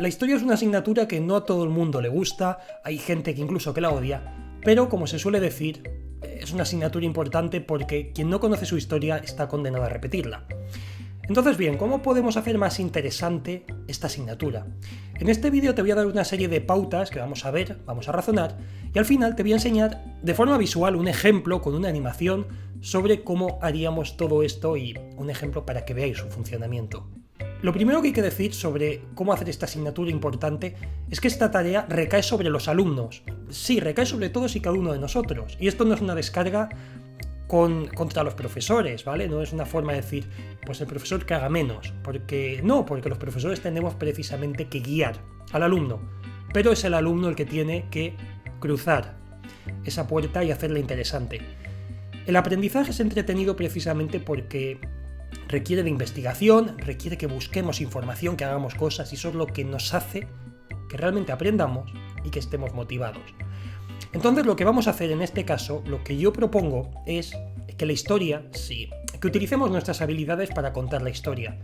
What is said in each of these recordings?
La historia es una asignatura que no a todo el mundo le gusta, hay gente que incluso que la odia, pero como se suele decir, es una asignatura importante porque quien no conoce su historia está condenado a repetirla. Entonces bien, ¿cómo podemos hacer más interesante esta asignatura? En este vídeo te voy a dar una serie de pautas que vamos a ver, vamos a razonar, y al final te voy a enseñar de forma visual un ejemplo con una animación sobre cómo haríamos todo esto y un ejemplo para que veáis su funcionamiento. Lo primero que hay que decir sobre cómo hacer esta asignatura importante es que esta tarea recae sobre los alumnos. Sí, recae sobre todos y cada uno de nosotros. Y esto no es una descarga contra los profesores, ¿vale? No es una forma de decir, pues el profesor que haga menos. Porque los profesores tenemos precisamente que guiar al alumno. Pero es el alumno el que tiene que cruzar esa puerta y hacerla interesante. El aprendizaje es entretenido precisamente porque requiere de investigación, requiere que busquemos información, que hagamos cosas, y eso es lo que nos hace que realmente aprendamos y que estemos motivados. Entonces lo que vamos a hacer en este caso, lo que yo propongo es que la historia, sí, que utilicemos nuestras habilidades para contar la historia.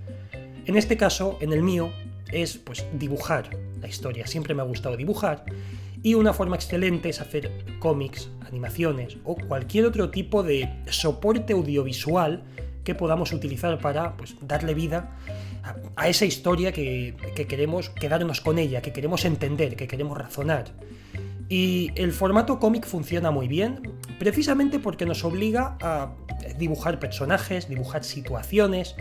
En este caso, en el mío, es pues dibujar la historia. Siempre me ha gustado dibujar y una forma excelente es hacer cómics, animaciones o cualquier otro tipo de soporte audiovisual que podamos utilizar para pues, darle vida a esa historia que queremos quedarnos con ella, que queremos entender, que queremos razonar. Y el formato cómic funciona muy bien, precisamente porque nos obliga a dibujar personajes, dibujar situaciones,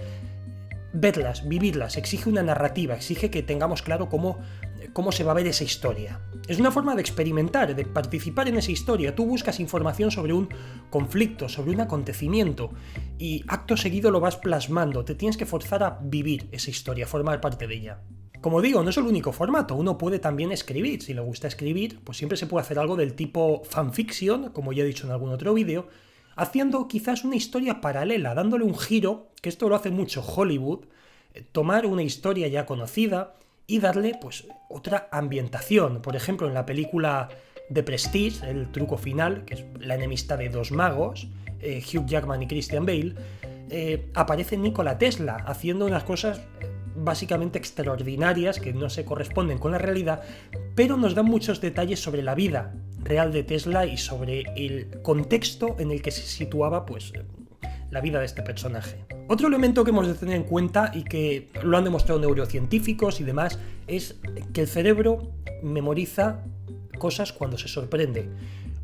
verlas, vivirlas, exige una narrativa, exige que tengamos claro cómo se va a ver esa historia. Es una forma de experimentar, de participar en esa historia. Tú buscas información sobre un conflicto, sobre un acontecimiento, y acto seguido lo vas plasmando. Te tienes que forzar a vivir esa historia, a formar parte de ella. Como digo, no es el único formato, uno puede también escribir. Si le gusta escribir, pues siempre se puede hacer algo del tipo fanfiction, como ya he dicho en algún otro vídeo, haciendo quizás una historia paralela, dándole un giro, que esto lo hace mucho Hollywood, tomar una historia ya conocida y darle pues otra ambientación. Por ejemplo, en la película The Prestige, El truco final, que es la enemistad de dos magos, Hugh Jackman y Christian Bale, aparece Nikola Tesla haciendo unas cosas básicamente extraordinarias que no se corresponden con la realidad, pero nos dan muchos detalles sobre la vida real de Tesla y sobre el contexto en el que se situaba pues la vida de este personaje. Otro elemento que hemos de tener en cuenta y que lo han demostrado neurocientíficos y demás es que el cerebro memoriza cosas cuando se sorprende.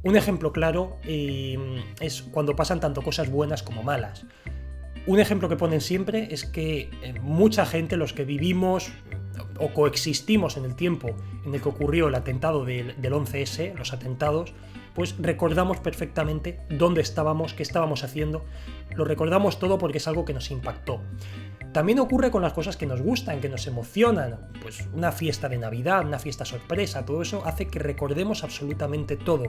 Un ejemplo claro es cuando pasan tanto cosas buenas como malas. Un ejemplo que ponen siempre es que mucha gente, los que vivimos o coexistimos en el tiempo en el que ocurrió el atentado del 11S, los atentados, pues recordamos perfectamente dónde estábamos, qué estábamos haciendo, lo recordamos todo porque es algo que nos impactó. También ocurre con las cosas que nos gustan, que nos emocionan, pues una fiesta de Navidad, una fiesta sorpresa, todo eso hace que recordemos absolutamente todo.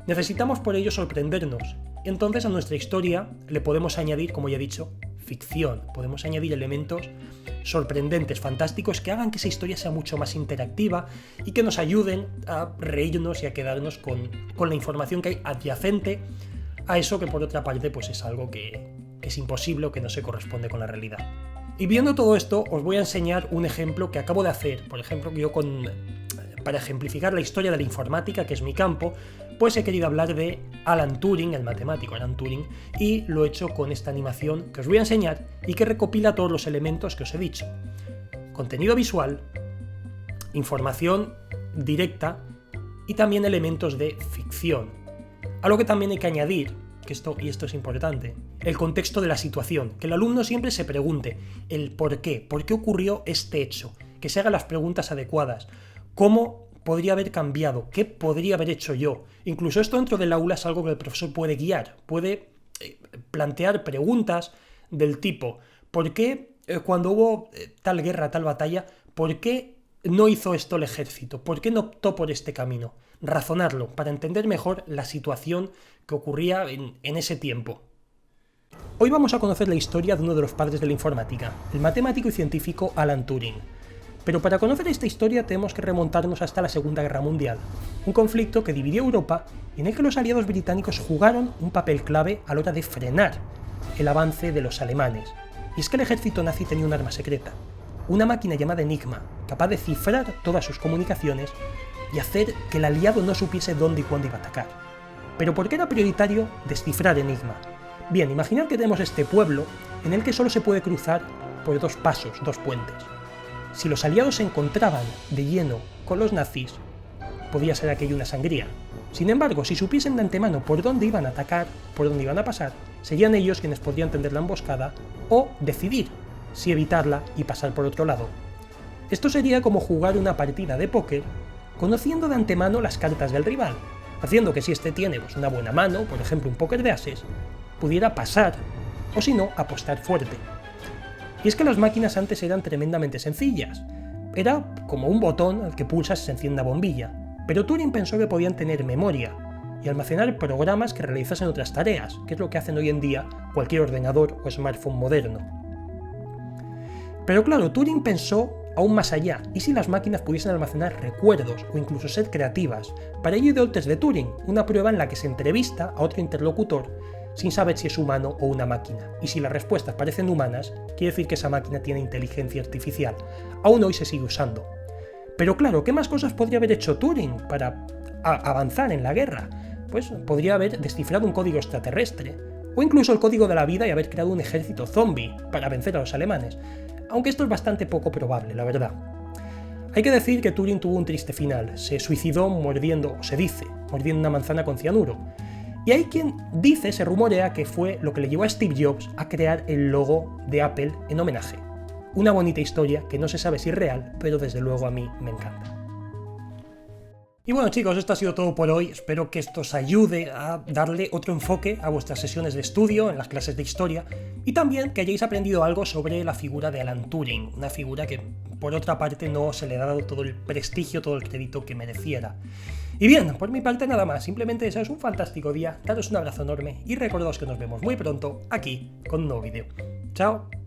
Necesitamos por ello sorprendernos. Entonces a nuestra historia le podemos añadir, como ya he dicho, ficción. Podemos añadir elementos sorprendentes, fantásticos, que hagan que esa historia sea mucho más interactiva y que nos ayuden a reírnos y a quedarnos con la información que hay adyacente a eso que por otra parte pues es algo que es imposible o que no se corresponde con la realidad. Y viendo todo esto os voy a enseñar un ejemplo que acabo de hacer. Por ejemplo, yo para ejemplificar la historia de la informática, que es mi campo, pues he querido hablar de Alan Turing, el matemático Alan Turing, y lo he hecho con esta animación que os voy a enseñar y que recopila todos los elementos que os he dicho. Contenido visual, información directa y también elementos de ficción. Algo que también hay que añadir, que esto es importante, el contexto de la situación, que el alumno siempre se pregunte el por qué ocurrió este hecho, que se haga las preguntas adecuadas, cómo podría haber cambiado, qué podría haber hecho yo. Incluso esto dentro del aula es algo que el profesor puede guiar, puede plantear preguntas del tipo, ¿por qué cuando hubo tal guerra, tal batalla, por qué no hizo esto el ejército? ¿Por qué no optó por este camino? Razonarlo para entender mejor la situación que ocurría en ese tiempo. Hoy vamos a conocer la historia de uno de los padres de la informática, el matemático y científico Alan Turing. Pero para conocer esta historia tenemos que remontarnos hasta la Segunda Guerra Mundial, un conflicto que dividió Europa y en el que los aliados británicos jugaron un papel clave a la hora de frenar el avance de los alemanes. Y es que el ejército nazi tenía un arma secreta, una máquina llamada Enigma, capaz de cifrar todas sus comunicaciones y hacer que el aliado no supiese dónde y cuándo iba a atacar. ¿Pero por qué era prioritario descifrar Enigma? Bien, imaginad que tenemos este pueblo en el que solo se puede cruzar por 2 pasos, 2 puentes. Si los aliados se encontraban de lleno con los nazis, podía ser aquello una sangría. Sin embargo, si supiesen de antemano por dónde iban a atacar, por dónde iban a pasar, serían ellos quienes podrían tender la emboscada o decidir si evitarla y pasar por otro lado. Esto sería como jugar una partida de póker conociendo de antemano las cartas del rival, haciendo que si este tiene una buena mano, por ejemplo un póker de ases, pudiera pasar o si no, apostar fuerte. Y es que las máquinas antes eran tremendamente sencillas. Era como un botón al que pulsas y se enciende la bombilla. Pero Turing pensó que podían tener memoria y almacenar programas que realizasen otras tareas, que es lo que hacen hoy en día cualquier ordenador o smartphone moderno. Pero claro, Turing pensó aún más allá, ¿y si las máquinas pudiesen almacenar recuerdos o incluso ser creativas? Para ello ideó el test de Turing, una prueba en la que se entrevista a otro interlocutor sin saber si es humano o una máquina, y si las respuestas parecen humanas, quiere decir que esa máquina tiene inteligencia artificial. Aún hoy se sigue usando. Pero claro, ¿qué más cosas podría haber hecho Turing para avanzar en la guerra? Pues podría haber descifrado un código extraterrestre, o incluso el código de la vida y haber creado un ejército zombie para vencer a los alemanes, aunque esto es bastante poco probable, la verdad. Hay que decir que Turing tuvo un triste final, se suicidó mordiendo una manzana con cianuro, y hay quien dice, se rumorea, que fue lo que le llevó a Steve Jobs a crear el logo de Apple en homenaje. Una bonita historia que no se sabe si es real, pero desde luego a mí me encanta. Y bueno chicos, esto ha sido todo por hoy, espero que esto os ayude a darle otro enfoque a vuestras sesiones de estudio en las clases de historia y también que hayáis aprendido algo sobre la figura de Alan Turing, una figura que por otra parte no se le ha dado todo el prestigio, todo el crédito que mereciera. Y bien, por mi parte nada más, simplemente desearos un fantástico día, daros un abrazo enorme y recordaos que nos vemos muy pronto aquí con un nuevo vídeo. ¡Chao!